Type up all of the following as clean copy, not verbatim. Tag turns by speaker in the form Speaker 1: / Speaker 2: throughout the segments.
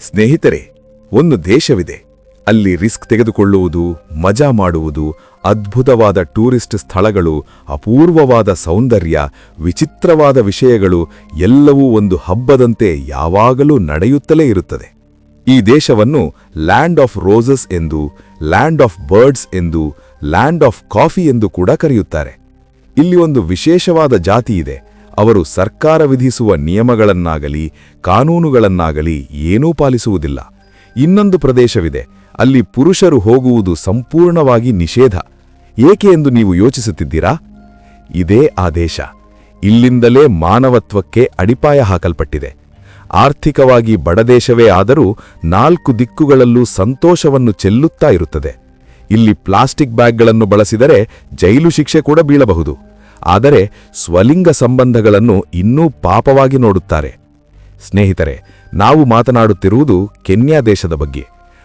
Speaker 1: ಸ್ನೇಹಿತರೆ, ಒಂದು ದೇಶವಿದೆ. ಅಲ್ಲಿ ರಿಸ್ಕ್ ತೆಗೆದುಕೊಳ್ಳುವುದು, ಮಜಾ ಮಾಡುವುದು, ಅದ್ಭುತವಾದ ಟೂರಿಸ್ಟ್ ಸ್ಥಳಗಳು, ಅಪೂರ್ವವಾದ ಸೌಂದರ್ಯ, ವಿಚಿತ್ರವಾದ ವಿಷಯಗಳು ಎಲ್ಲವೂ ಒಂದು ಹಬ್ಬದಂತೆ ಯಾವಾಗಲೂ ನಡೆಯುತ್ತಲೇ ಇರುತ್ತದೆ. ಈ ದೇಶವನ್ನು ಲ್ಯಾಂಡ್ ಆಫ್ ರೋಸಸ್ ಎಂದು, ಲ್ಯಾಂಡ್ ಆಫ್ ಬರ್ಡ್ಸ್ ಎಂದು, ಲ್ಯಾಂಡ್ ಆಫ್ ಕಾಫಿ ಎಂದು ಕೂಡ ಕರೆಯುತ್ತಾರೆ. ಇಲ್ಲಿ ಒಂದು ವಿಶೇಷವಾದ ಜಾತಿ ಇದೆ. ಅವರು ಸರ್ಕಾರ ವಿಧಿಸುವ ನಿಯಮಗಳನ್ನಾಗಲಿ ಕಾನೂನುಗಳನ್ನಾಗಲಿ ಏನೂ ಪಾಲಿಸುವುದಿಲ್ಲ. ಇನ್ನೊಂದು ಪ್ರದೇಶವಿದೆ. ಅಲ್ಲಿ ಪುರುಷರು ಹೋಗುವುದು ಸಂಪೂರ್ಣವಾಗಿ ನಿಷೇಧ. ಏಕೆ ಎಂದು ನೀವು ಯೋಚಿಸುತ್ತಿದ್ದೀರಾ? ಇದೇ ಆ ದೇಶ. ಇಲ್ಲಿಂದಲೇ ಮಾನವತ್ವಕ್ಕೆ ಅಡಿಪಾಯ ಹಾಕಲ್ಪಟ್ಟಿದೆ. ಆರ್ಥಿಕವಾಗಿ ಬಡದೇಶವೇ ಆದರೂ 4 ದಿಕ್ಕುಗಳಲ್ಲೂ ಸಂತೋಷವನ್ನು ಚೆಲ್ಲುತ್ತಾ ಇರುತ್ತದೆ. ಇಲ್ಲಿ ಪ್ಲಾಸ್ಟಿಕ್ ಬ್ಯಾಗ್ಗಳನ್ನು ಬಳಸಿದರೆ ಜೈಲು ಶಿಕ್ಷೆ ಕೂಡ ಬೀಳಬಹುದು. ಆದರೆ ಸ್ವಲಿಂಗ ಸಂಬಂಧಗಳನ್ನು ಇನ್ನೂ ಪಾಪವಾಗಿ ನೋಡುತ್ತಾರೆ. ಸ್ನೇಹಿತರೆ, ನಾವು ಮಾತನಾಡುತ್ತಿರುವುದು ಕೆನ್ಯಾ ದೇಶದ ಬಗ್ಗೆ.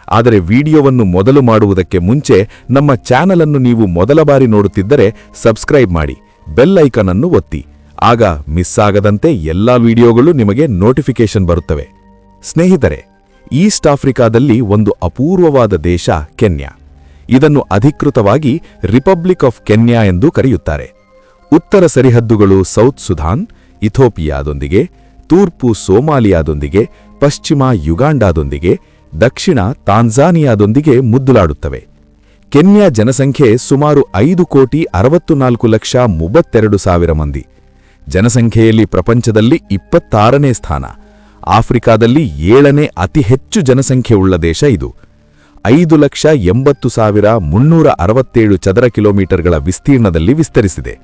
Speaker 1: ಆದರೆ ವಿಡಿಯೋವನ್ನು ಮೊದಲು ಮಾಡುವುದಕ್ಕೆ ಮುಂಚೆ ನಮ್ಮ ಚಾನಲ್ ಅನ್ನು ನೀವು ಮೊದಲ ಬಾರಿ ನೋಡುತ್ತಿದ್ದರೆ ಸಬ್ಸ್ಕ್ರೈಬ್ ಮಾಡಿ, ಬೆಲ್ ಐಕಾನ್ ಅನ್ನು ಒತ್ತಿ. ಆಗ ಮಿಸ್ ಆಗದಂತೆ ಎಲ್ಲಾ ವಿಡಿಯೋಗಳು ನಿಮಗೆ ನೋಟಿಫಿಕೇಶನ್ ಬರುತ್ತವೆ. ಸ್ನೇಹಿತರೆ, ಈಸ್ಟ್ ಆಫ್ರಿಕಾದಲ್ಲಿ ಒಂದು ಅಪೂರ್ವವಾದ ದೇಶ ಕೆನ್ಯಾ. ಇದನ್ನು ಅಧಿಕೃತವಾಗಿ ರಿಪಬ್ಲಿಕ್ ಆಫ್ ಕೆನ್ಯಾ ಎಂದು ಕರೆಯುತ್ತಾರೆ. ಉತ್ತರ ಸರಿಹದ್ದುಗಳು ಸೌತ್ ಸುದಾನ್, ಇಥೋಪಿಯಾದೊಂದಿಗೆ, ತೂರ್ಪು ಸೋಮಾಲಿಯಾದೊಂದಿಗೆ, ಪಶ್ಚಿಮ ಯುಗಾಂಡಾದೊಂದಿಗೆ, ದಕ್ಷಿಣ ತಾಂಜಾನಿಯಾದೊಂದಿಗೆ ಮುದ್ದುಲಾಡುತ್ತವೆ. ಕೆನ್ಯಾ ಜನಸಂಖ್ಯೆ ಸುಮಾರು 5,64,32,000 ಮಂದಿ. ಜನಸಂಖ್ಯೆಯಲ್ಲಿ ಪ್ರಪಂಚದಲ್ಲಿ 26ನೇ ಸ್ಥಾನ. ಆಫ್ರಿಕಾದಲ್ಲಿ 7ನೇ ಅತಿ ಹೆಚ್ಚು ಜನಸಂಖ್ಯೆಯುಳ್ಳ ದೇಶ ಇದು. 5,80,367 ಚದರ ಕಿಲೋಮೀಟರ್ಗಳ ವಿಸ್ತೀರ್ಣದಲ್ಲಿ ವಿಸ್ತರಿಸಿದೆ.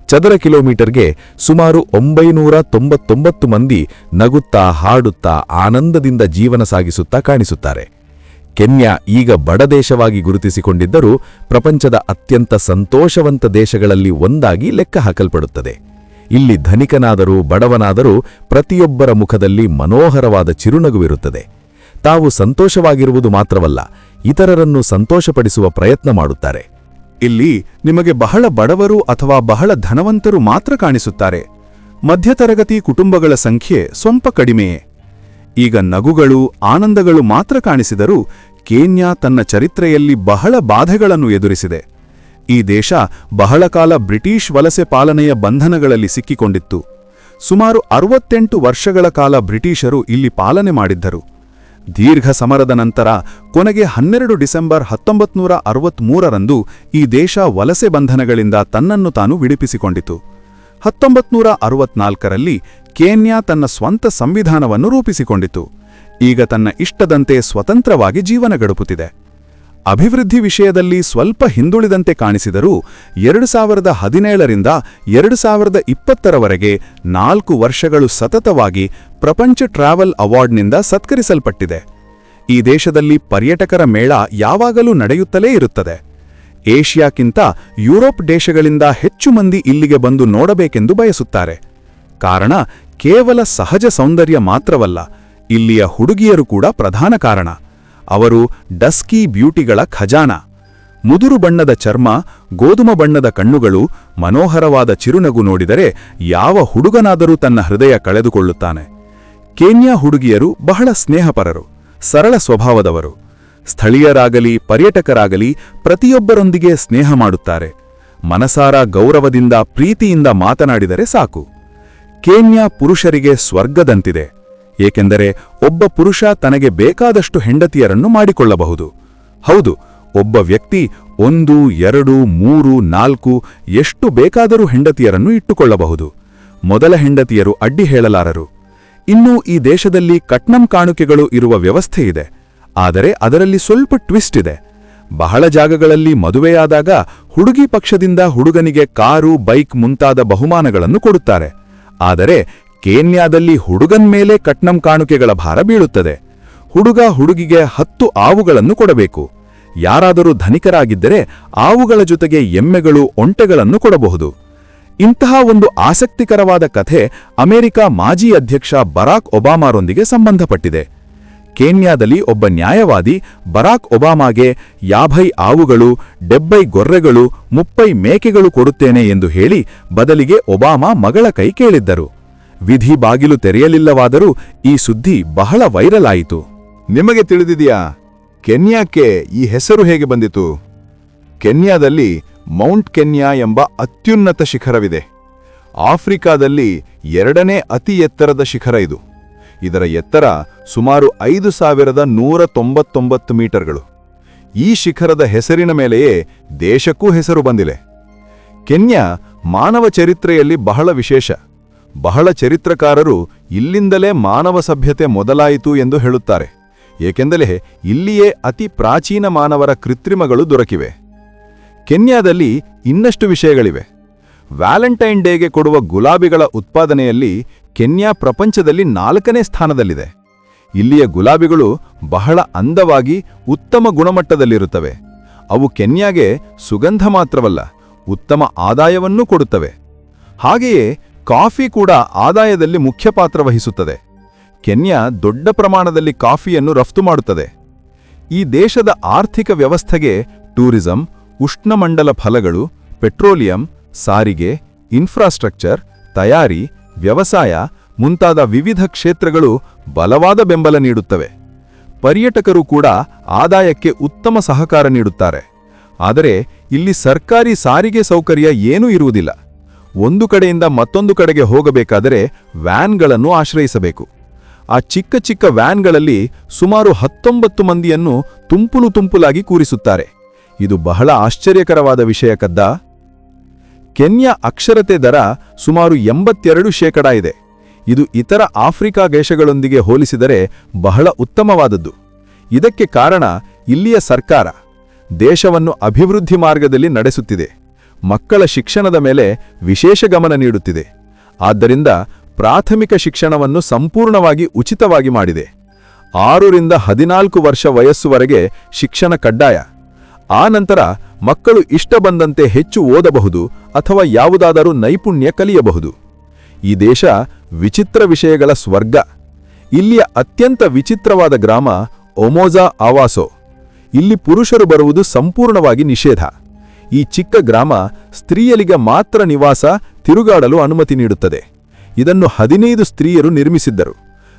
Speaker 1: ಚದರ ಕಿಲೋಮೀಟರ್ಗೆ ಸುಮಾರು 999 ಮಂದಿ ನಗುತ್ತಾ, ಹಾಡುತ್ತಾ, ಆನಂದದಿಂದ ಜೀವನ ಸಾಗಿಸುತ್ತಾ ಕಾಣಿಸುತ್ತಾರೆ. ಕೆನ್ಯಾ ಈಗ ಬಡದೇಶವಾಗಿ ಗುರುತಿಸಿಕೊಂಡಿದ್ದರೂ ಪ್ರಪಂಚದ ಅತ್ಯಂತ ಸಂತೋಷವಂತ ದೇಶಗಳಲ್ಲಿ ಒಂದಾಗಿ ಲೆಕ್ಕ ಹಾಕಲ್ಪಡುತ್ತದೆ. ಇಲ್ಲಿ ಧನಿಕನಾದರೂ ಬಡವನಾದರೂ ಪ್ರತಿಯೊಬ್ಬರ ಮುಖದಲ್ಲಿ ಮನೋಹರವಾದ ಚಿರುನಗುವಿರುತ್ತದೆ. ತಾವು ಸಂತೋಷವಾಗಿರುವುದು ಮಾತ್ರವಲ್ಲ, ಇತರರನ್ನು ಸಂತೋಷಪಡಿಸುವ ಪ್ರಯತ್ನ ಮಾಡುತ್ತಾರೆ.
Speaker 2: ಇಲ್ಲಿ ನಿಮಗೆ ಬಹಳ ಬಡವರು ಅಥವಾ ಬಹಳ ಧನವಂತರು ಮಾತ್ರ ಕಾಣಿಸುತ್ತಾರೆ. ಮಧ್ಯತರಗತಿ ಕುಟುಂಬಗಳ ಸಂಖ್ಯೆ ಸ್ವಲ್ಪ ಕಡಿಮೆಯೇ. ಈಗ ನಗುಗಳು, ಆನಂದಗಳು ಮಾತ್ರ ಕಾಣಿಸಿದರೂ ಕೆನ್ಯಾ ತನ್ನ ಚರಿತ್ರೆಯಲ್ಲಿ ಬಹಳ ಬಾಧೆಗಳನ್ನು ಎದುರಿಸಿದೆ. ಈ ದೇಶ ಬಹಳ ಕಾಲ ಬ್ರಿಟಿಷ್ ವಲಸೆ ಪಾಲನೆಯ ಬಂಧನಗಳಲ್ಲಿ ಸಿಕ್ಕಿಕೊಂಡಿತ್ತು. ಸುಮಾರು 68 ವರ್ಷಗಳ ಕಾಲ ಬ್ರಿಟಿಷರು ಇಲ್ಲಿ ಪಾಲನೆ ಮಾಡಿದ್ದರು. ದೀರ್ಘ ಸಮರದ ನಂತರ ಕೊನೆಗೆ 12 ಡಿಸೆಂಬರ್ 1963ರಂದು ಈ ದೇಶ ವಲಸೆ ಬಂಧನಗಳಿಂದ ತನ್ನನ್ನು ತಾನು ವಿಡಿಪಿಸಿಕೊಂಡಿತು. 1964ರಲ್ಲಿ ಕೆನ್ಯಾ ತನ್ನ ಸ್ವಂತ ಸಂವಿಧಾನವನ್ನು ರೂಪಿಸಿಕೊಂಡಿತು. ಈಗ ತನ್ನ ಇಷ್ಟದಂತೆ ಸ್ವತಂತ್ರವಾಗಿ ಜೀವನ ಗಡುಪುತ್ತಿದೆ. ಅಭಿವೃದ್ಧಿ ವಿಷಯದಲ್ಲಿ ಸ್ವಲ್ಪ ಹಿಂದುಳಿದಂತೆ ಕಾಣಿಸಿದರೂ 2017ರಿಂದ 2020ರವರೆಗೆ 4 ವರ್ಷಗಳು ಸತತವಾಗಿ ಪ್ರಪಂಚ ಟ್ರಾವೆಲ್ ಅವಾರ್ಡ್ನಿಂದ ಸತ್ಕರಿಸಲ್ಪಟ್ಟಿದೆ. ಈ ದೇಶದಲ್ಲಿ ಪರ್ಯಟಕರ ಮೇಳ ಯಾವಾಗಲೂ ನಡೆಯುತ್ತಲೇ ಇರುತ್ತದೆ. ಏಷ್ಯಾಕ್ಕಿಂತ ಯುರೋಪ್ ದೇಶಗಳಿಂದ ಹೆಚ್ಚು ಮಂದಿ ಇಲ್ಲಿಗೆ ಬಂದು ನೋಡಬೇಕೆಂದು ಬಯಸುತ್ತಾರೆ. ಕಾರಣ ಕೇವಲ ಸಹಜ ಸೌಂದರ್ಯ ಮಾತ್ರವಲ್ಲ, ಇಲ್ಲಿಯ ಹುಡುಗಿಯರು ಕೂಡ ಪ್ರಧಾನ ಕಾರಣ. ಅವರು ಡಸ್ಕಿ ಬ್ಯೂಟಿಗಳ ಖಜಾನ. ಮುದುರು ಬಣ್ಣದ ಚರ್ಮ, ಗೋಧುಮ ಬಣ್ಣದ ಕಣ್ಣುಗಳು, ಮನೋಹರವಾದ ಚಿರುನಗು ನೋಡಿದರೆ ಯಾವ ಹುಡುಗನಾದರೂ ತನ್ನ ಹೃದಯ ಕಳೆದುಕೊಳ್ಳುತ್ತಾನೆ. ಕೆನ್ಯಾ ಹುಡುಗಿಯರು ಬಹಳ ಸ್ನೇಹಪರರು, ಸರಳ ಸ್ವಭಾವದವರು. ಸ್ಥಳೀಯರಾಗಲಿ ಪರ್ಯಟಕರಾಗಲಿ ಪ್ರತಿಯೊಬ್ಬರೊಂದಿಗೆ ಸ್ನೇಹ ಮಾಡುತ್ತಾರೆ. ಮನಸಾರ ಗೌರವದಿಂದ ಪ್ರೀತಿಯಿಂದ ಮಾತನಾಡಿದರೆ ಸಾಕು. ಕೆನ್ಯಾ ಪುರುಷರಿಗೆ ಸ್ವರ್ಗದಂತಿದೆ. ಏಕೆಂದರೆ ಒಬ್ಬ ಪುರುಷ ತನಗೆ ಬೇಕಾದಷ್ಟು ಹೆಂಡತಿಯರನ್ನು ಮಾಡಿಕೊಳ್ಳಬಹುದು. ಹೌದು, ಒಬ್ಬ ವ್ಯಕ್ತಿ 1, 2, 3, 4 ಎಷ್ಟು ಬೇಕಾದರೂ ಹೆಂಡತಿಯರನ್ನು ಇಟ್ಟುಕೊಳ್ಳಬಹುದು. ಮೊದಲ ಹೆಂಡತಿಯರು ಅಡ್ಡಿ ಹೇಳಲಾರರು. ಇನ್ನೂ ಈ ದೇಶದಲ್ಲಿ ಕಟ್ನಂ ಕಾಣುಕೆಗಳು ಇರುವ ವ್ಯವಸ್ಥೆ ಇದೆ. ಆದರೆ ಅದರಲ್ಲಿ ಸ್ವಲ್ಪ ಟ್ವಿಸ್ಟ್ ಇದೆ. ಬಹಳ ಜಾಗಗಳಲ್ಲಿ ಮದುವೆಯಾದಾಗ ಹುಡುಗಿ ಪಕ್ಷದಿಂದ ಹುಡುಗನಿಗೆ ಕಾರು, ಬೈಕ್ ಮುಂತಾದ ಬಹುಮಾನಗಳನ್ನು ಕೊಡುತ್ತಾರೆ. ಆದರೆ ಕೆನ್ಯಾದಲ್ಲಿ ಹುಡುಗನ್ ಮೇಲೆ ಕಟ್ನಂ ಕಾಣುಕೆಗಳ ಭಾರ ಬೀಳುತ್ತದೆ. ಹುಡುಗ ಹುಡುಗಿಗೆ 10 ಆವುಗಳನ್ನು ಕೊಡಬೇಕು. ಯಾರಾದರೂ ಧನಿಕರಾಗಿದ್ದರೆ ಆವುಗಳ ಜೊತೆಗೆ ಎಮ್ಮೆಗಳು, ಒಂಟೆಗಳನ್ನು ಕೊಡಬಹುದು. ಇಂತಹ ಒಂದು ಆಸಕ್ತಿಕರವಾದ ಕಥೆ ಅಮೆರಿಕ ಮಾಜಿ ಅಧ್ಯಕ್ಷ ಬರಾಕ್ ಒಬಾಮಾರೊಂದಿಗೆ ಸಂಬಂಧಪಟ್ಟಿದೆ. ಕೆನ್ಯಾದಲ್ಲಿ ಒಬ್ಬ ನ್ಯಾಯವಾದಿ ಬರಾಕ್ ಒಬಾಮಾಗೆ 50 ಆವುಗಳು, 70 ಗೊರ್ರೆಗಳು, 30 ಮೇಕೆಗಳು ಕೊಡುತ್ತೇನೆ ಎಂದು ಹೇಳಿ ಬದಲಿಗೆ ಒಬಾಮಾ ಮಗಳ ಕೈ ಕೇಳಿದ್ದರು. ವಿಧಿ ಬಾಗಿಲು ತೆರೆಯಲಿಲ್ಲವಾದರೂ ಈ ಸುದ್ದಿ ಬಹಳ ವೈರಲ್ ಆಯಿತು.
Speaker 1: ನಿಮಗೆ ತಿಳಿದಿದೆಯಾ ಕೆನ್ಯಾಕ್ಕೆ ಈ ಹೆಸರು ಹೇಗೆ ಬಂದಿತು? ಕೆನ್ಯಾದಲ್ಲಿ ಮೌಂಟ್ ಕೆನ್ಯಾ ಎಂಬ ಅತ್ಯುನ್ನತ ಶಿಖರವಿದೆ. ಆಫ್ರಿಕಾದಲ್ಲಿ 2ನೇ ಅತಿ ಎತ್ತರದ ಶಿಖರ ಇದು. ಇದರ ಎತ್ತರ ಸುಮಾರು 5199 ಮೀಟರ್ಗಳು. ಈ ಶಿಖರದ ಹೆಸರಿನ ಮೇಲೆಯೇ ದೇಶಕ್ಕೂ ಹೆಸರು ಬಂದಿದೆ. ಕೆನ್ಯಾ ಮಾನವ ಚರಿತ್ರೆಯಲ್ಲಿ ಬಹಳ ವಿಶೇಷ. ಬಹಳ ಚರಿತ್ರಕಾರರು ಇಲ್ಲಿಂದಲೇ ಮಾನವ ಸಭ್ಯತೆ ಮೊದಲಾಯಿತು ಎಂದು ಹೇಳುತ್ತಾರೆ. ಏಕೆಂದರೆ ಇಲ್ಲಿಯೇ ಅತಿ ಪ್ರಾಚೀನ ಮಾನವರ ಕೃತ್ರಿಮಗಳು ದೊರಕಿವೆ. ಕೆನ್ಯಾದಲ್ಲಿ ಇನ್ನಷ್ಟು ವಿಷಯಗಳಿವೆ. ವ್ಯಾಲೆಂಟೈನ್ ಡೇಗೆ ಕೊಡುವ ಗುಲಾಬಿಗಳ ಉತ್ಪಾದನೆಯಲ್ಲಿ ಕೆನ್ಯಾ ಪ್ರಪಂಚದಲ್ಲಿ 4ನೇ ಸ್ಥಾನದಲ್ಲಿದೆ. ಇಲ್ಲಿಯ ಗುಲಾಬಿಗಳು ಬಹಳ ಅಂದವಾಗಿ ಉತ್ತಮ ಗುಣಮಟ್ಟದಲ್ಲಿರುತ್ತವೆ. ಅವು ಕೆನ್ಯಾಗೆ ಸುಗಂಧ ಮಾತ್ರವಲ್ಲ, ಉತ್ತಮ ಆದಾಯವನ್ನೂ ಕೊಡುತ್ತವೆ. ಹಾಗೆಯೇ ಕಾಫಿ ಕೂಡ ಆದಾಯದಲ್ಲಿ ಮುಖ್ಯ ಪಾತ್ರ ವಹಿಸುತ್ತದೆ. ಕೆನ್ಯಾ ದೊಡ್ಡ ಪ್ರಮಾಣದಲ್ಲಿ ಕಾಫಿಯನ್ನು ರಫ್ತು ಮಾಡುತ್ತದೆ. ಈ ದೇಶದ ಆರ್ಥಿಕ ವ್ಯವಸ್ಥೆಗೆ ಟೂರಿಸಂ, ಉಷ್ಣಮಂಡಲ ಫಲಗಳು, ಪೆಟ್ರೋಲಿಯಂ, ಸಾರಿಗೆ, ಇನ್ಫ್ರಾಸ್ಟ್ರಕ್ಚರ್, ತಯಾರಿ, ವ್ಯವಸಾಯ ಮುಂತಾದ ವಿವಿಧ ಕ್ಷೇತ್ರಗಳು ಬಲವಾದ ಬೆಂಬಲ ನೀಡುತ್ತವೆ. ಪರ್ಯಟಕರು ಕೂಡ ಆದಾಯಕ್ಕೆ ಉತ್ತಮ ಸಹಕಾರ ನೀಡುತ್ತಾರೆ. ಆದರೆ ಇಲ್ಲಿ ಸರ್ಕಾರಿ ಸಾರಿಗೆ ಸೌಕರ್ಯ ಏನೂ ಇರುವುದಿಲ್ಲ. ಒಂದು ಕಡೆಯಿಂದ ಮತ್ತೊಂದು ಕಡೆಗೆ ಹೋಗಬೇಕಾದರೆ ವ್ಯಾನ್ಗಳನ್ನು ಆಶ್ರಯಿಸಬೇಕು. ಆ ಚಿಕ್ಕ ಚಿಕ್ಕ ವ್ಯಾನ್ಗಳಲ್ಲಿ ಸುಮಾರು 19 ಮಂದಿಯನ್ನು ತುಂಪುಲಾಗಿ ಕೂರಿಸುತ್ತಾರೆ. ಇದು ಬಹಳ ಆಶ್ಚರ್ಯಕರವಾದ ವಿಷಯ ಕದ್ದಾ. ಕೆನ್ಯಾ ಅಕ್ಷರತೆ ದರ ಸುಮಾರು 82% ಇದೆ. ಇದು ಇತರ ಆಫ್ರಿಕಾ ದೇಶಗಳೊಂದಿಗೆ ಹೋಲಿಸಿದರೆ ಬಹಳ ಉತ್ತಮವಾದದ್ದು. ಇದಕ್ಕೆ ಕಾರಣ ಇಲ್ಲಿಯ ಸರ್ಕಾರ ದೇಶವನ್ನು ಅಭಿವೃದ್ಧಿ ಮಾರ್ಗದಲ್ಲಿ ನಡೆಸುತ್ತಿದೆ. ಮಕ್ಕಳ ಶಿಕ್ಷಣದ ಮೇಲೆ ವಿಶೇಷ ಗಮನ ನೀಡುತ್ತಿದೆ. ಆದ್ದರಿಂದ ಪ್ರಾಥಮಿಕ ಶಿಕ್ಷಣವನ್ನು ಸಂಪೂರ್ಣವಾಗಿ ಉಚಿತವಾಗಿ ಮಾಡಿದೆ. 6 ರಿಂದ 14 ವರ್ಷ ವಯಸ್ಸುವರೆಗೆ ಶಿಕ್ಷಣ ಕಡ್ಡಾಯ. ಆ ನಂತರ ಮಕ್ಕಳು ಇಷ್ಟ ಬಂದಂತೆ ಹೆಚ್ಚು ಓದಬಹುದು ಅಥವಾ ಯಾವುದಾದರೂ ನೈಪುಣ್ಯ ಕಲಿಯಬಹುದು. ಈ ದೇಶ ವಿಚಿತ್ರ ವಿಷಯಗಳ ಸ್ವರ್ಗ. ಇಲ್ಲಿಯ ಅತ್ಯಂತ ವಿಚಿತ್ರವಾದ ಗ್ರಾಮ ಒಮೋಜಾ ಆವಾಸೋ. ಇಲ್ಲಿ ಪುರುಷರು ಬರುವುದು ಸಂಪೂರ್ಣವಾಗಿ ನಿಷೇಧ. ಈ ಚಿಕ್ಕ ಗ್ರಾಮ ಸ್ತ್ರೀಯರಿಗೆ ಮಾತ್ರ ನಿವಾಸ, ತಿರುಗಾಡಲು ಅನುಮತಿ ನೀಡುತ್ತದೆ. ಇದನ್ನು 15 ಸ್ತ್ರೀಯರು ನಿರ್ಮಿಸಿದ್ದರು.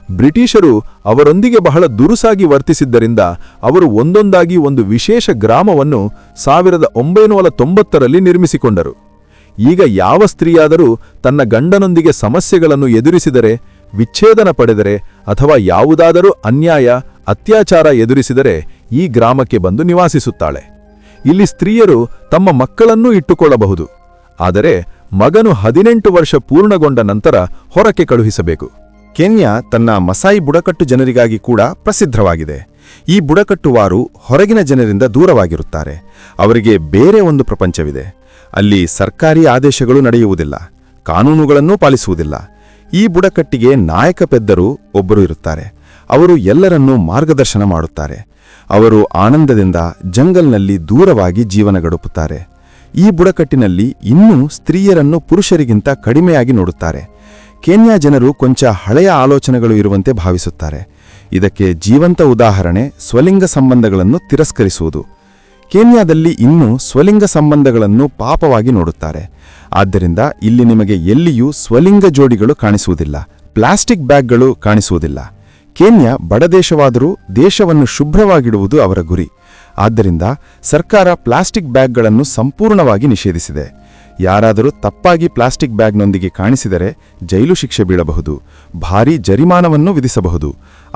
Speaker 1: ಬ್ರಿಟಿಷರು ಅವರೊಂದಿಗೆ ಬಹಳ ದುರುಸಾಗಿ ವರ್ತಿಸಿದ್ದರಿಂದ ಅವರು ಒಂದೊಂದಾಗಿ ಒಂದು ವಿಶೇಷ ಗ್ರಾಮವನ್ನು 1990ರಲ್ಲಿ ನಿರ್ಮಿಸಿಕೊಂಡರು. ಈಗ ಯಾವ ಸ್ತ್ರೀಯಾದರೂ ತನ್ನ ಗಂಡನೊಂದಿಗೆ ಸಮಸ್ಯೆಗಳನ್ನು ಎದುರಿಸಿದರೆ, ವಿಚ್ಛೇದನ ಪಡೆದರೆ ಅಥವಾ ಯಾವುದಾದರೂ ಅನ್ಯಾಯ, ಅತ್ಯಾಚಾರ ಎದುರಿಸಿದರೆ ಈ ಗ್ರಾಮಕ್ಕೆ ಬಂದು ನಿವಾಸಿಸುತ್ತಾಳೆ. ಇಲ್ಲಿ ಸ್ತ್ರೀಯರು ತಮ್ಮ ಮಕ್ಕಳನ್ನೂ ಇಟ್ಟುಕೊಳ್ಳಬಹುದು. ಆದರೆ ಮಗನು 18 ವರ್ಷ ಪೂರ್ಣಗೊಂಡ ನಂತರ ಹೊರಕ್ಕೆ ಕಳುಹಿಸಬೇಕು.
Speaker 2: ಕೆನ್ಯಾ ತನ್ನ ಮಸಾಯಿ ಬುಡಕಟ್ಟು ಜನರಿಗಾಗಿ ಕೂಡ ಪ್ರಸಿದ್ಧವಾಗಿದೆ. ಈ ಬುಡಕಟ್ಟುವಾರು ಹೊರಗಿನ ಜನರಿಂದ ದೂರವಾಗಿರುತ್ತಾರೆ. ಅವರಿಗೆ ಬೇರೆ ಒಂದು ಪ್ರಪಂಚವಿದೆ. ಅಲ್ಲಿ ಸರ್ಕಾರಿ ಆದೇಶಗಳು ನಡೆಯುವುದಿಲ್ಲ, ಕಾನೂನುಗಳನ್ನೂ ಪಾಲಿಸುವುದಿಲ್ಲ. ಈ ಬುಡಕಟ್ಟಿಗೆ ನಾಯಕ ಪೆದ್ದರು ಒಬ್ಬರು ಇರುತ್ತಾರೆ. ಅವರು ಎಲ್ಲರನ್ನೂ ಮಾರ್ಗದರ್ಶನ ಮಾಡುತ್ತಾರೆ. ಅವರು ಆನಂದದಿಂದ ಜಂಗಲ್ನಲ್ಲಿ ದೂರವಾಗಿ ಜೀವನ ಗಡುಪುತ್ತಾರೆ. ಈ ಬುಡಕಟ್ಟಿನಲ್ಲಿ ಇನ್ನೂ ಸ್ತ್ರೀಯರನ್ನು ಪುರುಷರಿಗಿಂತ ಕಡಿಮೆಯಾಗಿ ನೋಡುತ್ತಾರೆ. ಕೆನ್ಯಾ ಜನರು ಕೊಂಚ ಹಳೆಯ ಆಲೋಚನೆಗಳು ಇರುವಂತೆ ಭಾವಿಸುತ್ತಾರೆ. ಇದಕ್ಕೆ ಜೀವಂತ ಉದಾಹರಣೆ ಸ್ವಲಿಂಗ ಸಂಬಂಧಗಳನ್ನು ತಿರಸ್ಕರಿಸುವುದು. ಕೆನ್ಯಾದಲ್ಲಿ ಇನ್ನೂ ಸ್ವಲಿಂಗ ಸಂಬಂಧಗಳನ್ನು ಪಾಪವಾಗಿ ನೋಡುತ್ತಾರೆ. ಆದ್ದರಿಂದ ಇಲ್ಲಿ ನಿಮಗೆ ಎಲ್ಲಿಯೂ ಸ್ವಲಿಂಗ ಜೋಡಿಗಳು ಕಾಣಿಸುವುದಿಲ್ಲ, ಪ್ಲಾಸ್ಟಿಕ್ ಬ್ಯಾಗ್ಗಳು ಕಾಣಿಸುವುದಿಲ್ಲ. ಕೆನ್ಯಾ ಬಡದೇಶವಾದರೂ ದೇಶವನ್ನು ಶುಭ್ರವಾಗಿಡುವುದು ಅವರ ಗುರಿ. ಆದ್ದರಿಂದ ಸರ್ಕಾರ ಪ್ಲಾಸ್ಟಿಕ್ ಬ್ಯಾಗ್ಗಳನ್ನು ಸಂಪೂರ್ಣವಾಗಿ ನಿಷೇಧಿಸಿದೆ. ಯಾರಾದರೂ ತಪ್ಪಾಗಿ ಪ್ಲಾಸ್ಟಿಕ್ ಬ್ಯಾಗ್ನೊಂದಿಗೆ ಕಾಣಿಸಿದರೆ ಜೈಲು ಶಿಕ್ಷೆ ಬೀಳಬಹುದು, ಭಾರೀ ಜರಿಮಾನವನ್ನು ವಿಧಿಸಬಹುದು.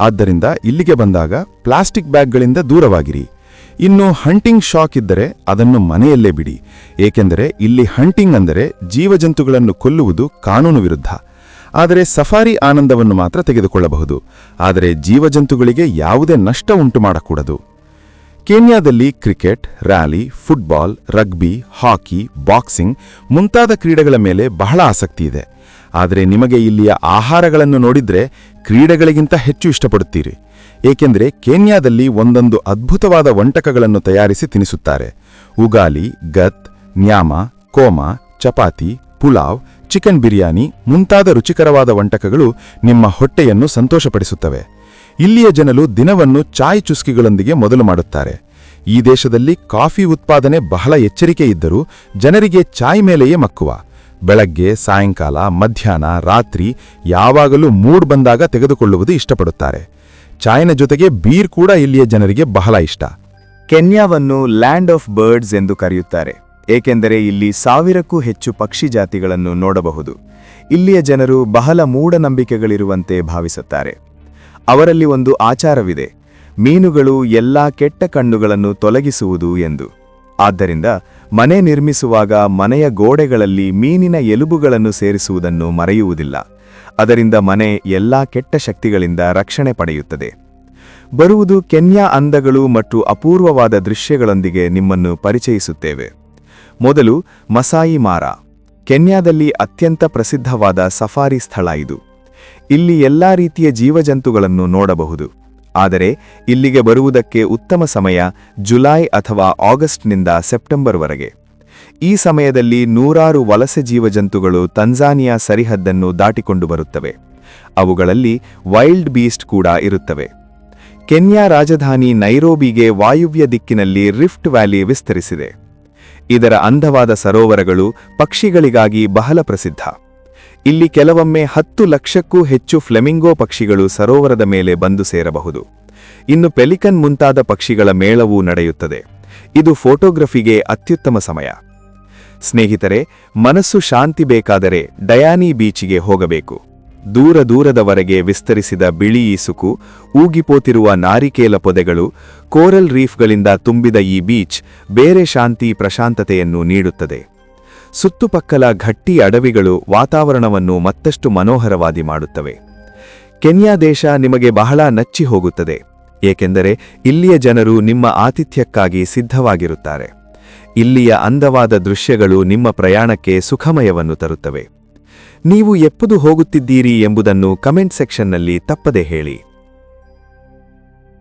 Speaker 2: ಆದ್ದರಿಂದ ಇಲ್ಲಿಗೆ ಬಂದಾಗ ಪ್ಲಾಸ್ಟಿಕ್ ಬ್ಯಾಗ್ಗಳಿಂದ ದೂರವಾಗಿರಿ. ಇನ್ನು ಹಂಟಿಂಗ್ ಶಾಕ್ ಇದ್ದರೆ ಅದನ್ನು ಮನೆಯಲ್ಲೇ ಬಿಡಿ. ಏಕೆಂದರೆ ಇಲ್ಲಿ ಹಂಟಿಂಗ್ ಅಂದರೆ ಜೀವಜಂತುಗಳನ್ನು ಕೊಲ್ಲುವುದು ಕಾನೂನು ವಿರುದ್ಧ. ಆದರೆ ಸಫಾರಿ ಆನಂದವನ್ನು ಮಾತ್ರ ತೆಗೆದುಕೊಳ್ಳಬಹುದು. ಆದರೆ ಜೀವಜಂತುಗಳಿಗೆ ಯಾವುದೇ ನಷ್ಟ ಉಂಟು ಮಾಡಕೂಡದು. ಕೆನ್ಯಾದಲ್ಲಿ ಕ್ರಿಕೆಟ್, ರ್ಯಾಲಿ, ಫುಟ್ಬಾಲ್, ರಗ್ಬಿ, ಹಾಕಿ, ಬಾಕ್ಸಿಂಗ್ ಮುಂತಾದ ಕ್ರೀಡೆಗಳ ಮೇಲೆ ಬಹಳ ಆಸಕ್ತಿ ಇದೆ. ಆದರೆ ನಿಮಗೆ ಇಲ್ಲಿಯ ಆಹಾರಗಳನ್ನು ನೋಡಿದ್ರೆ ಕ್ರೀಡೆಗಳಿಗಿಂತ ಹೆಚ್ಚು ಇಷ್ಟಪಡುತ್ತೀರಿ. ಏಕೆಂದರೆ ಕೆನ್ಯಾದಲ್ಲಿ ಒಂದೊಂದು ಅದ್ಭುತವಾದ ವಂಟಕಗಳನ್ನು ತಯಾರಿಸಿ ತಿನಿಸುತ್ತಾರೆ. ಉಗಾಲಿ, ಗತ್, ನ್ಯಾಮ, ಕೋಮಾ, ಚಪಾತಿ, ಪುಲಾವ್, ಚಿಕನ್ ಬಿರಿಯಾನಿ ಮುಂತಾದ ರುಚಿಕರವಾದ ವಂಟಕಗಳು ನಿಮ್ಮ ಹೊಟ್ಟೆಯನ್ನು ಸಂತೋಷಪಡಿಸುತ್ತವೆ. ಇಲ್ಲಿಯ ಜನರು ದಿನವನ್ನು ಚಾಯ್ ಚುಸ್ಕಿಗಳೊಂದಿಗೆ ಮೊದಲು ಮಾಡುತ್ತಾರೆ. ಈ ದೇಶದಲ್ಲಿ ಕಾಫಿ ಉತ್ಪಾದನೆ ಬಹಳ ಎಚ್ಚರಿಕೆ ಇದ್ದರೂ ಜನರಿಗೆ ಚಾಯ್ ಮೇಲೆಯೇ ಮಕ್ಕುವ. ಬೆಳಗ್ಗೆ, ಸಾಯಂಕಾಲ, ಮಧ್ಯಾಹ್ನ, ರಾತ್ರಿ ಯಾವಾಗಲೂ ಮೂಡ್ ಬಂದಾಗ ತೆಗೆದುಕೊಳ್ಳುವುದು ಇಷ್ಟಪಡುತ್ತಾರೆ.
Speaker 1: ಚಾಯ್ನ ಜೊತೆಗೆ ಬೀರ್ ಕೂಡ ಇಲ್ಲಿಯ ಜನರಿಗೆ ಬಹಳ ಇಷ್ಟ.
Speaker 3: ಕೆನ್ಯಾವನ್ನು ಲ್ಯಾಂಡ್ ಆಫ್ ಬರ್ಡ್ಸ್ ಎಂದು ಕರೆಯುತ್ತಾರೆ, ಏಕೆಂದರೆ ಇಲ್ಲಿ 1000ಕ್ಕೂ ಹೆಚ್ಚು ಪಕ್ಷಿ ಜಾತಿಗಳನ್ನು ನೋಡಬಹುದು. ಇಲ್ಲಿಯ ಜನರು ಬಹಳ ಮೂಢನಂಬಿಕೆಗಳಿರುವಂತೆ ಭಾವಿಸುತ್ತಾರೆ. ಅವರಲ್ಲಿ ಒಂದು ಆಚಾರವಿದೆ, ಮೀನುಗಳು ಎಲ್ಲಾ ಕೆಟ್ಟ ಕಣ್ಣುಗಳನ್ನು ತೊಲಗಿಸುವುದು ಎಂದು. ಆದ್ದರಿಂದ ಮನೆ ನಿರ್ಮಿಸುವಾಗ ಮನೆಯ ಗೋಡೆಗಳಲ್ಲಿ ಮೀನಿನ ಎಲುಬುಗಳನ್ನು ಸೇರಿಸುವುದನ್ನು ಮರೆಯುವುದಿಲ್ಲ. ಅದರಿಂದ ಮನೆ ಎಲ್ಲಾ ಕೆಟ್ಟ ಶಕ್ತಿಗಳಿಂದ ರಕ್ಷಣೆ ಪಡೆಯುತ್ತದೆ. ಬರುವುದು ಕೆನ್ಯಾ ಅಂದಗಳು ಮತ್ತು ಅಪೂರ್ವವಾದ ದೃಶ್ಯಗಳೊಂದಿಗೆ ನಿಮ್ಮನ್ನು ಪರಿಚಯಿಸುತ್ತೇವೆ. ಮೊದಲು ಮಸಾಯಿ ಮಾರಾ. ಕೆನ್ಯಾದಲ್ಲಿ ಅತ್ಯಂತ ಪ್ರಸಿದ್ಧವಾದ ಸಫಾರಿ ಸ್ಥಳ ಇದು. ಇಲ್ಲಿ ಎಲ್ಲಾ ರೀತಿಯ ಜೀವಜಂತುಗಳನ್ನು ನೋಡಬಹುದು. ಆದರೆ ಇಲ್ಲಿಗೆ ಬರುವುದಕ್ಕೆ ಉತ್ತಮ ಸಮಯ ಜುಲೈ ಅಥವಾ ಆಗಸ್ಟ್ನಿಂದ ಸೆಪ್ಟೆಂಬರ್ವರೆಗೆ. ಈ ಸಮಯದಲ್ಲಿ ನೂರಾರು ವಲಸೆ ಜೀವಜಂತುಗಳು ತಂಜಾನಿಯಾ ಸರಿಹದ್ದನ್ನು ದಾಟಿಕೊಂಡು ಬರುತ್ತವೆ. ಅವುಗಳಲ್ಲಿ ವೈಲ್ಡ್ ಬೀಸ್ಟ್ ಕೂಡ ಇರುತ್ತವೆ. ಕೆನ್ಯಾ ರಾಜಧಾನಿ ನೈರೋಬಿಗೆ ವಾಯುವ್ಯ ದಿಕ್ಕಿನಲ್ಲಿ ರಿಫ್ಟ್ ವ್ಯಾಲಿ ವಿಸ್ತರಿಸಿದೆ. ಇದರ ಅಂದವಾದ ಸರೋವರಗಳು ಪಕ್ಷಿಗಳಿಗಾಗಿ ಬಹಳ ಪ್ರಸಿದ್ಧ. ಇಲ್ಲಿ ಕೆಲವೊಮ್ಮೆ 10 ಲಕ್ಷಕ್ಕೂ ಹೆಚ್ಚು ಫ್ಲೆಮಿಂಗೋ ಪಕ್ಷಿಗಳು ಸರೋವರದ ಮೇಲೆ ಬಂದು ಸೇರಬಹುದು. ಇನ್ನು ಪೆಲಿಕನ್ ಮುಂತಾದ ಪಕ್ಷಿಗಳ ಮೇಳವೂ ನಡೆಯುತ್ತದೆ. ಇದು ಫೋಟೋಗ್ರಫಿಗೆ ಅತ್ಯುತ್ತಮ ಸಮಯ. ಸ್ನೇಹಿತರೆ, ಮನಸ್ಸು ಶಾಂತಿ ಬೇಕಾದರೆ ಡಯಾನಿ ಬೀಚಿಗೆ ಹೋಗಬೇಕು. ದೂರದವರೆಗೆ ವಿಸ್ತರಿಸಿದ ಬಿಳಿ ಇಸುಕು, ಊಗಿಪೋತಿರುವ ನಾರಿಕೇಲ ಪೊದೆಗಳು, ಕೋರಲ್ ರೀಫ್ಗಳಿಂದ ತುಂಬಿದ ಈ ಬೀಚ್ ಬೇರೆ ಶಾಂತಿ ಪ್ರಶಾಂತತೆಯನ್ನು ನೀಡುತ್ತದೆ. ಸುತ್ತುಪಕ್ಕಲ ಗಟ್ಟಿ ಅಡವಿಗಳು ವಾತಾವರಣವನ್ನು ಮತ್ತಷ್ಟು ಮನೋಹರವಾದಿ ಮಾಡುತ್ತವೆ. ಕೆನ್ಯಾ ದೇಶ ನಿಮಗೆ ಬಹಳ ನಚ್ಚಿ ಹೋಗುತ್ತದೆ, ಏಕೆಂದರೆ ಇಲ್ಲಿಯ ಜನರು ನಿಮ್ಮ ಆತಿಥ್ಯಕ್ಕಾಗಿ ಸಿದ್ಧವಾಗಿರುತ್ತಾರೆ. ಇಲ್ಲಿಯ ಅಂದವಾದ ದೃಶ್ಯಗಳು ನಿಮ್ಮ ಪ್ರಯಾಣಕ್ಕೆ ಸುಖಮಯವನ್ನು ತರುತ್ತವೆ. ನೀವು ಎಪ್ಪದು ಹೋಗುತ್ತಿದ್ದೀರಿ ಎಂಬುದನ್ನು ಕಮೆಂಟ್ ಸೆಕ್ಷನ್ನಲ್ಲಿ ತಪ್ಪದೆ ಹೇಳಿ.